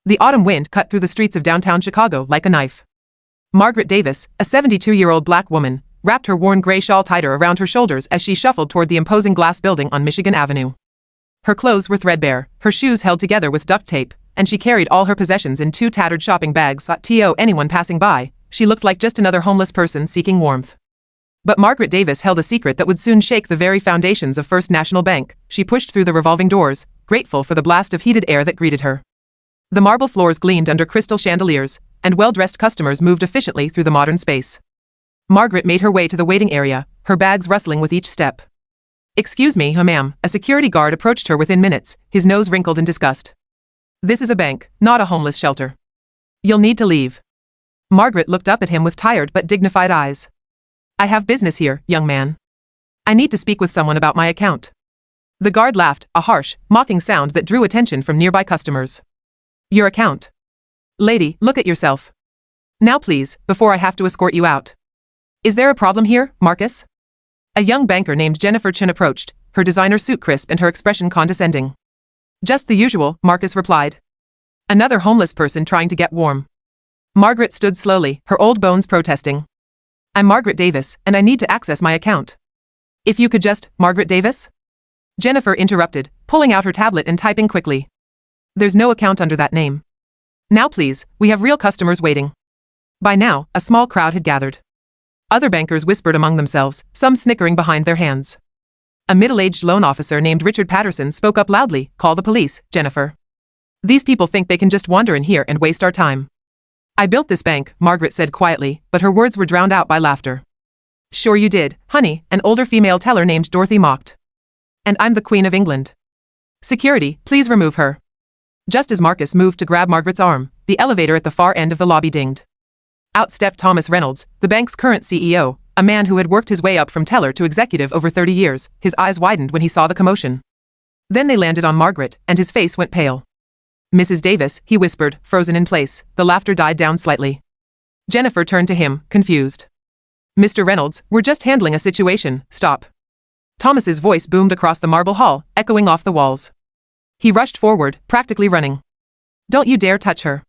The autumn wind cut through the streets of downtown Chicago like a knife. Margaret Davis, a 72-year-old black woman, wrapped her worn gray shawl tighter around her shoulders as she shuffled toward the imposing glass building on Michigan Avenue. Her clothes were threadbare, her shoes held together with duct tape, and she carried all her possessions in 2 tattered shopping bags. To anyone passing by, she looked like just another homeless person seeking warmth. But Margaret Davis held a secret that would soon shake the very foundations of First National Bank. She pushed through the revolving doors, grateful for the blast of heated air that greeted her. The marble floors gleamed under crystal chandeliers, and well-dressed customers moved efficiently through the modern space. Margaret made her way to the waiting area, her bags rustling with each step. "Excuse me, ma'am," a security guard approached her within minutes, his nose wrinkled in disgust. "This is a bank, not a homeless shelter. You'll need to leave." Margaret looked up at him with tired but dignified eyes. "I have business here, young man. I need to speak with someone about my account." The guard laughed, a harsh, mocking sound that drew attention from nearby customers. "Your account? Lady, look at yourself. Now please, before I have to escort you out. Is there a problem here, Marcus?" A young banker named Jennifer Chin approached, her designer suit crisp and her expression condescending. "Just the usual," Marcus replied. "Another homeless person trying to get warm." Margaret stood slowly, her old bones protesting. "I'm Margaret Davis, and I need to access my account. If you could just, Margaret Davis?" Jennifer interrupted, pulling out her tablet and typing quickly. "There's no account under that name. Now please, we have real customers waiting." By now, a small crowd had gathered. Other bankers whispered among themselves, some snickering behind their hands. A middle-aged loan officer named Richard Patterson spoke up loudly, "Call the police, Jennifer. These people think they can just wander in here and waste our time." "I built this bank," Margaret said quietly, but her words were drowned out by laughter. "Sure you did, honey," an older female teller named Dorothy mocked. "And I'm the Queen of England. Security, please remove her." Just as Marcus moved to grab Margaret's arm, the elevator at the far end of the lobby dinged. Out stepped Thomas Reynolds, the bank's current CEO, a man who had worked his way up from teller to executive over 30 years. His eyes widened when he saw the commotion. Then they landed on Margaret, and his face went pale. "Mrs. Davis," he whispered, frozen in place. The laughter died down slightly. Jennifer turned to him, confused. "Mr. Reynolds, we're just handling a situation, stop." Thomas's voice boomed across the marble hall, echoing off the walls. He rushed forward, practically running. "Don't you dare touch her."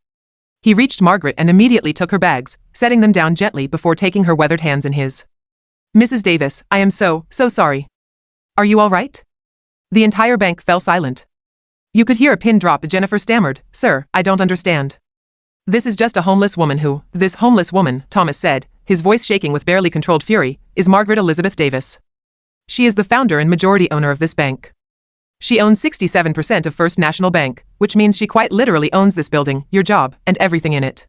He reached Margaret and immediately took her bags, setting them down gently before taking her weathered hands in his. "Mrs. Davis, I am so sorry. Are you all right?" The entire bank fell silent. You could hear a pin drop. Jennifer stammered, "Sir, I don't understand." "This is just a homeless woman who—" "This homeless woman," Thomas said, his voice shaking with barely controlled fury, "is Margaret Elizabeth Davis. She is the founder and majority owner of this bank. She owns 67% of First National Bank, which means she quite literally owns this building, your job, and everything in it."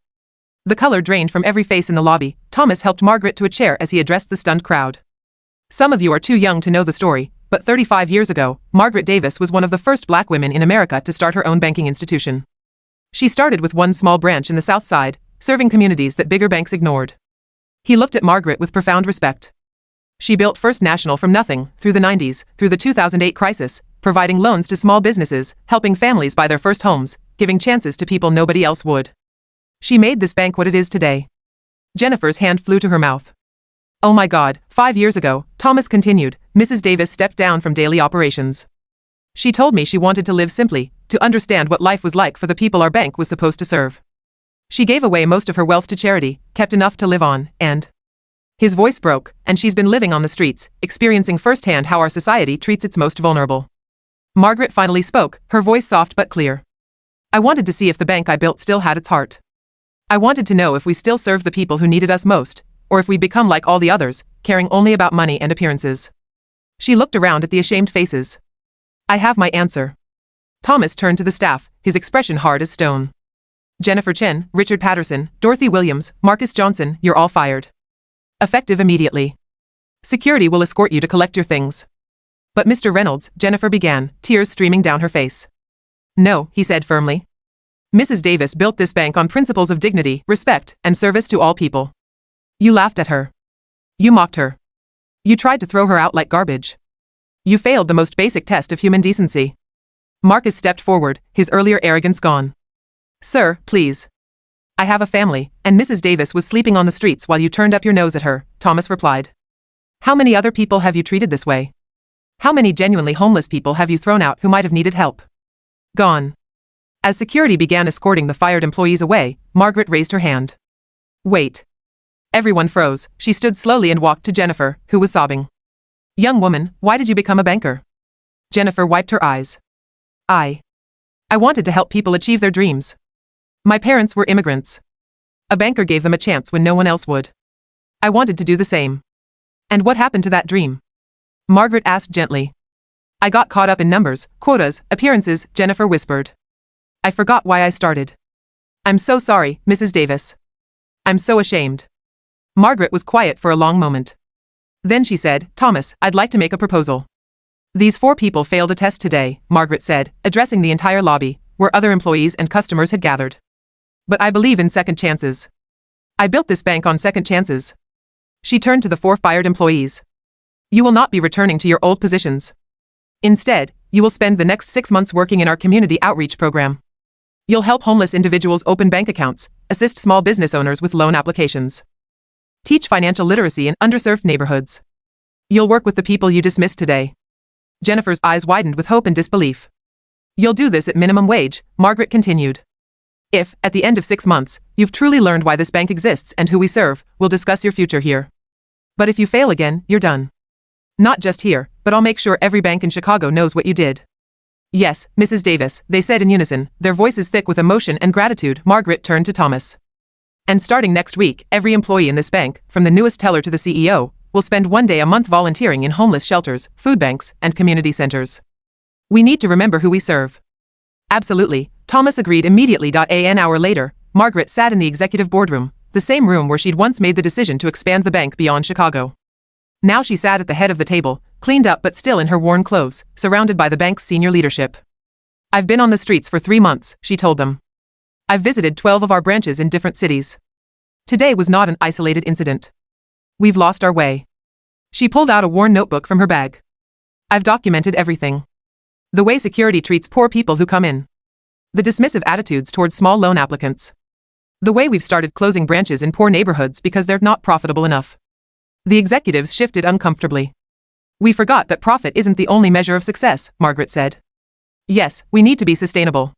The color drained from every face in the lobby. Thomas helped Margaret to a chair as he addressed the stunned crowd. "Some of you are too young to know the story, but 35 years ago, Margaret Davis was one of the first black women in America to start her own banking institution. She started with one small branch in the South Side, serving communities that bigger banks ignored." He looked at Margaret with profound respect. "She built First National from nothing, through the 90s, through the 2008 crisis, providing loans to small businesses, helping families buy their first homes, giving chances to people nobody else would. She made this bank what it is today." Jennifer's hand flew to her mouth. "Oh my God, 5 years ago," Thomas continued, "Mrs. Davis stepped down from daily operations. She told me she wanted to live simply, to understand what life was like for the people our bank was supposed to serve. She gave away most of her wealth to charity, kept enough to live on, and—" His voice broke, "and she's been living on the streets, experiencing firsthand how our society treats its most vulnerable." Margaret finally spoke, her voice soft but clear. "I wanted to see if the bank I built still had its heart. I wanted to know if we still served the people who needed us most, or if we'd become like all the others, caring only about money and appearances." She looked around at the ashamed faces. "I have my answer." Thomas turned to the staff, his expression hard as stone. "Jennifer Chen, Richard Patterson, Dorothy Williams, Marcus Johnson, you're all fired. Effective immediately. Security will escort you to collect your things." "But Mr. Reynolds," Jennifer began, tears streaming down her face. "No," he said firmly. "Mrs. Davis built this bank on principles of dignity, respect, and service to all people. You laughed at her. You mocked her. You tried to throw her out like garbage. You failed the most basic test of human decency." Marcus stepped forward, his earlier arrogance gone. "Sir, please. I have a family, and Mrs. Davis was sleeping on the streets while you turned up your nose at her," Thomas replied. "How many other people have you treated this way? How many genuinely homeless people have you thrown out who might have needed help? Gone. As security began escorting the fired employees away, Margaret raised her hand. Wait. Everyone froze. She stood slowly and walked to Jennifer, who was sobbing. Young woman, why did you become a banker? Jennifer wiped her eyes. I wanted to help people achieve their dreams. My parents were immigrants. A banker gave them a chance when no one else would. I wanted to do the same. And what happened to that dream? Margaret asked gently. I got caught up in numbers, quotas, appearances, Jennifer whispered. I forgot why I started. I'm so sorry, Mrs. Davis. I'm so ashamed. Margaret was quiet for a long moment. Then she said, Thomas, I'd like to make a proposal. These 4 people failed a test today, Margaret said, addressing the entire lobby, where other employees and customers had gathered. But I believe in second chances. I built this bank on second chances. She turned to the 4 fired employees. You will not be returning to your old positions. Instead, you will spend the next 6 months working in our community outreach program. You'll help homeless individuals open bank accounts, assist small business owners with loan applications. Teach financial literacy in underserved neighborhoods. You'll work with the people you dismissed today. Jennifer's eyes widened with hope and disbelief. You'll do this at minimum wage, Margaret continued. If, at the end of 6 months, you've truly learned why this bank exists and who we serve, we'll discuss your future here. But if you fail again, you're done. Not just here, but I'll make sure every bank in Chicago knows what you did. Yes, Mrs. Davis, they said in unison, their voices thick with emotion and gratitude. Margaret turned to Thomas. And starting next week, every employee in this bank, from the newest teller to the CEO, will spend 1 day a month volunteering in homeless shelters, food banks, and community centers. We need to remember who we serve. Absolutely, Thomas agreed immediately. An hour later, Margaret sat in the executive boardroom, the same room where she'd once made the decision to expand the bank beyond Chicago. Now she sat at the head of the table, cleaned up but still in her worn clothes, surrounded by the bank's senior leadership. I've been on the streets for 3 months, she told them. I've visited 12 of our branches in different cities. Today was not an isolated incident. We've lost our way. She pulled out a worn notebook from her bag. I've documented everything. The way security treats poor people who come in. The dismissive attitudes towards small loan applicants. The way we've started closing branches in poor neighborhoods because they're not profitable enough. The executives shifted uncomfortably. We forgot that profit isn't the only measure of success, Margaret said. Yes, we need to be sustainable.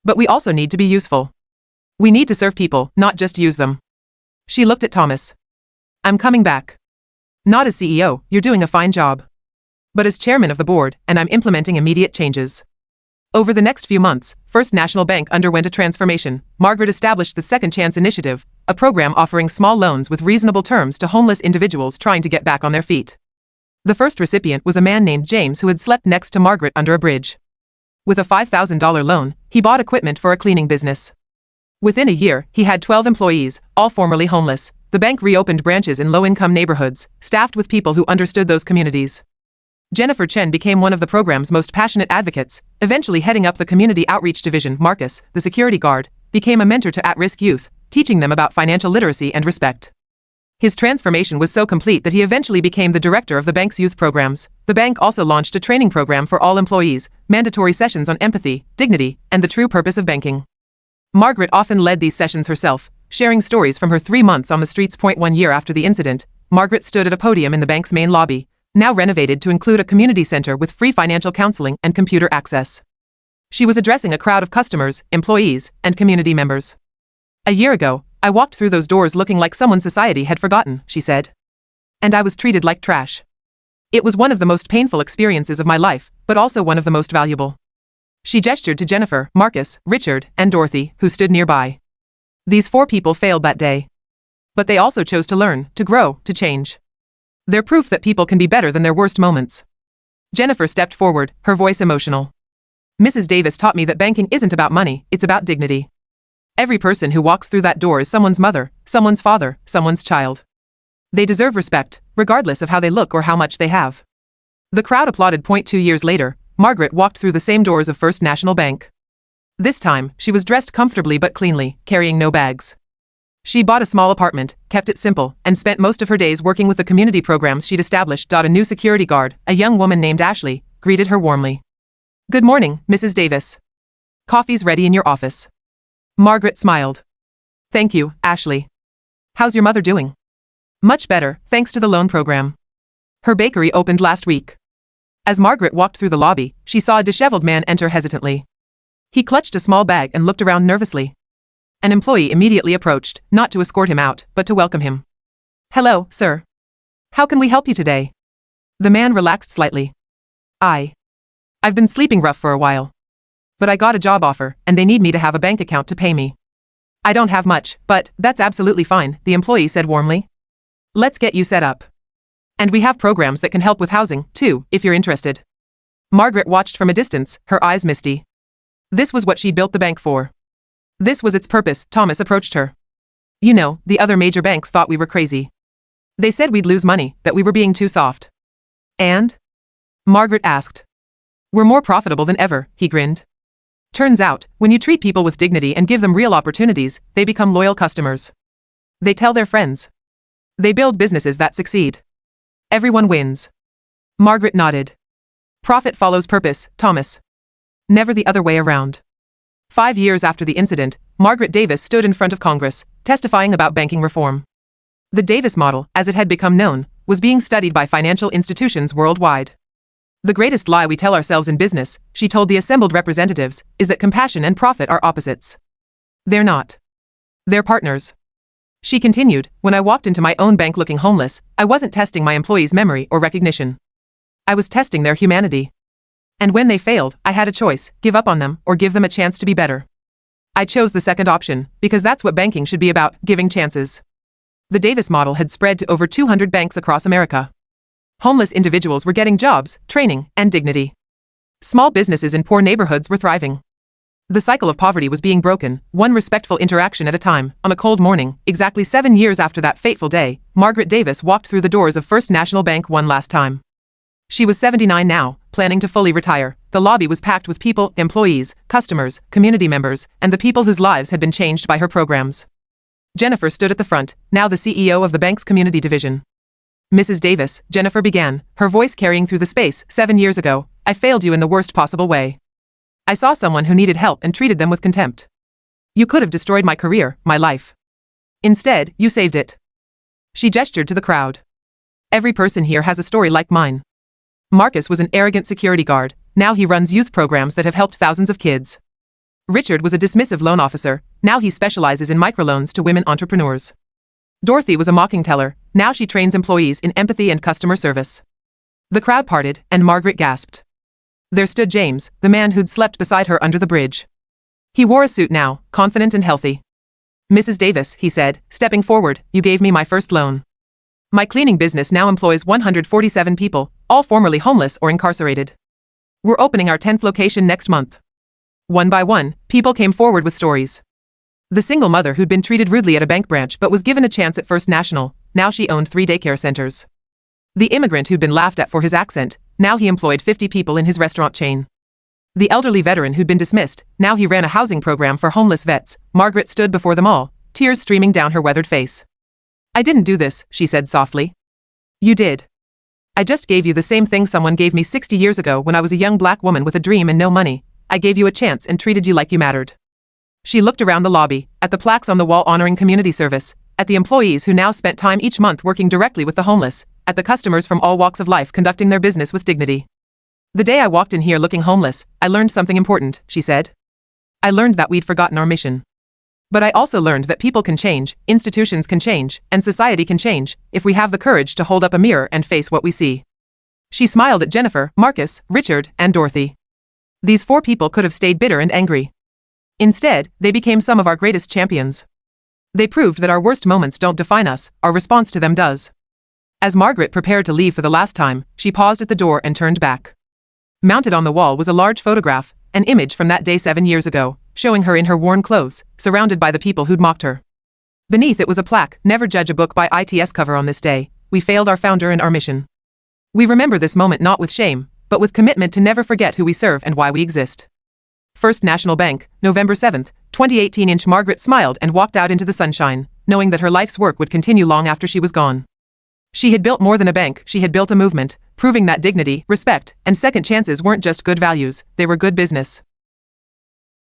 But we also need to be useful. We need to serve people, not just use them. She looked at Thomas. I'm coming back. Not as CEO, you're doing a fine job. But as chairman of the board, and I'm implementing immediate changes. Over the next few months, First National Bank underwent a transformation. Margaret established the Second Chance Initiative, a program offering small loans with reasonable terms to homeless individuals trying to get back on their feet. The first recipient was a man named James who had slept next to Margaret under a bridge. With a $5,000 loan, he bought equipment for a cleaning business. Within a year, he had 12 employees, all formerly homeless. The bank reopened branches in low-income neighborhoods, staffed with people who understood those communities. Jennifer Chen became one of the program's most passionate advocates, eventually heading up the Community Outreach Division. Marcus, the security guard, became a mentor to at-risk youth, teaching them about financial literacy and respect. His transformation was so complete that he eventually became the director of the bank's youth programs. The bank also launched a training program for all employees, mandatory sessions on empathy, dignity, and the true purpose of banking. Margaret often led these sessions herself, sharing stories from her 3 months on the streets. 1 year after the incident, Margaret stood at a podium in the bank's main lobby, now renovated to include a community center with free financial counseling and computer access. She was addressing a crowd of customers, employees, and community members. A year ago, I walked through those doors looking like someone society had forgotten, she said. And I was treated like trash. It was one of the most painful experiences of my life, but also one of the most valuable. She gestured to Jennifer, Marcus, Richard, and Dorothy, who stood nearby. These 4 people failed that day. But they also chose to learn, to grow, to change. They're proof that people can be better than their worst moments. Jennifer stepped forward, her voice emotional. Mrs. Davis taught me that banking isn't about money, it's about dignity. Every person who walks through that door is someone's mother, someone's father, someone's child. They deserve respect, regardless of how they look or how much they have. The crowd applauded. 2 years later, Margaret walked through the same doors of First National Bank. This time, she was dressed comfortably but cleanly, carrying no bags. She bought a small apartment, kept it simple, and spent most of her days working with the community programs she'd established. A new security guard, a young woman named Ashley, greeted her warmly. Good morning, Mrs. Davis. Coffee's ready in your office. Margaret smiled. Thank you, Ashley. How's your mother doing? Much better, thanks to the loan program. Her bakery opened last week. As Margaret walked through the lobby, she saw a disheveled man enter hesitantly. He clutched a small bag and looked around nervously. An employee immediately approached, not to escort him out, but to welcome him. "Hello, sir. How can we help you today?" The man relaxed slightly. I've been sleeping rough for a while. But I got a job offer, and they need me to have a bank account to pay me. I don't have much, but that's absolutely fine, the employee said warmly. Let's get you set up. And we have programs that can help with housing, too, if you're interested. Margaret watched from a distance, her eyes misty. This was what she built the bank for. This was its purpose. Thomas approached her. You know, the other major banks thought we were crazy. They said we'd lose money, that we were being too soft. And? Margaret asked. We're more profitable than ever, he grinned. Turns out, when you treat people with dignity and give them real opportunities, they become loyal customers. They tell their friends. They build businesses that succeed. Everyone wins. Margaret nodded. Profit follows purpose, Thomas. Never the other way around. 5 years after the incident, Margaret Davis stood in front of Congress, testifying about banking reform. The Davis model, as it had become known, was being studied by financial institutions worldwide. The greatest lie we tell ourselves in business, she told the assembled representatives, is that compassion and profit are opposites. They're not. They're partners. She continued, when I walked into my own bank looking homeless, I wasn't testing my employees' memory or recognition. I was testing their humanity. And when they failed, I had a choice, give up on them or give them a chance to be better. I chose the second option, because that's what banking should be about, giving chances. The Davis model had spread to over 200 banks across America. Homeless individuals were getting jobs, training, and dignity. Small businesses in poor neighborhoods were thriving. The cycle of poverty was being broken, one respectful interaction at a time. On a cold morning, exactly 7 years after that fateful day, Margaret Davis walked through the doors of First National Bank one last time. She was 79 now, planning to fully retire. The lobby was packed with people, employees, customers, community members, and the people whose lives had been changed by her programs. Jennifer stood at the front, now the CEO of the bank's community division. Mrs. Davis, Jennifer began, her voice carrying through the space. 7 years ago, I failed you in the worst possible way. I saw someone who needed help and treated them with contempt. You could have destroyed my career, my life. Instead, you saved it. She gestured to the crowd. Every person here has a story like mine. Marcus was an arrogant security guard, now he runs youth programs that have helped thousands of kids. Richard was a dismissive loan officer, now he specializes in microloans to women entrepreneurs. Dorothy was a mocking teller, now she trains employees in empathy and customer service. The crowd parted, and Margaret gasped. There stood James, the man who'd slept beside her under the bridge. He wore a suit now, confident and healthy. Mrs. Davis, he said, stepping forward, you gave me my first loan. My cleaning business now employs 147 people, all formerly homeless or incarcerated. We're opening our 10th location next month. One by one, people came forward with stories. The single mother who'd been treated rudely at a bank branch but was given a chance at First National, now she owned 3 daycare centers. The immigrant who'd been laughed at for his accent, now he employed 50 people in his restaurant chain. The elderly veteran who'd been dismissed, now he ran a housing program for homeless vets. Margaret stood before them all, tears streaming down her weathered face. I didn't do this, she said softly. You did. I just gave you the same thing someone gave me 60 years ago when I was a young black woman with a dream and no money. I gave you a chance and treated you like you mattered. She looked around the lobby, at the plaques on the wall honoring community service, at the employees who now spent time each month working directly with the homeless, at the customers from all walks of life conducting their business with dignity. The day I walked in here looking homeless, I learned something important, she said. I learned that we'd forgotten our mission. But I also learned that people can change, institutions can change, and society can change, if we have the courage to hold up a mirror and face what we see. She smiled at Jennifer, Marcus, Richard, and Dorothy. These 4 people could have stayed bitter and angry. Instead, they became some of our greatest champions. They proved that our worst moments don't define us, our response to them does. As Margaret prepared to leave for the last time, she paused at the door and turned back. Mounted on the wall was a large photograph, an image from that day 7 years ago, showing her in her worn clothes, surrounded by the people who'd mocked her. Beneath it was a plaque, never judge a book by its cover on this day, we failed our founder and our mission. We remember this moment not with shame, but with commitment to never forget who we serve and why we exist. First National Bank, November 7, 2018. Margaret smiled and walked out into the sunshine, knowing that her life's work would continue long after she was gone. She had built more than a bank, she had built a movement, proving that dignity, respect, and second chances weren't just good values, they were good business.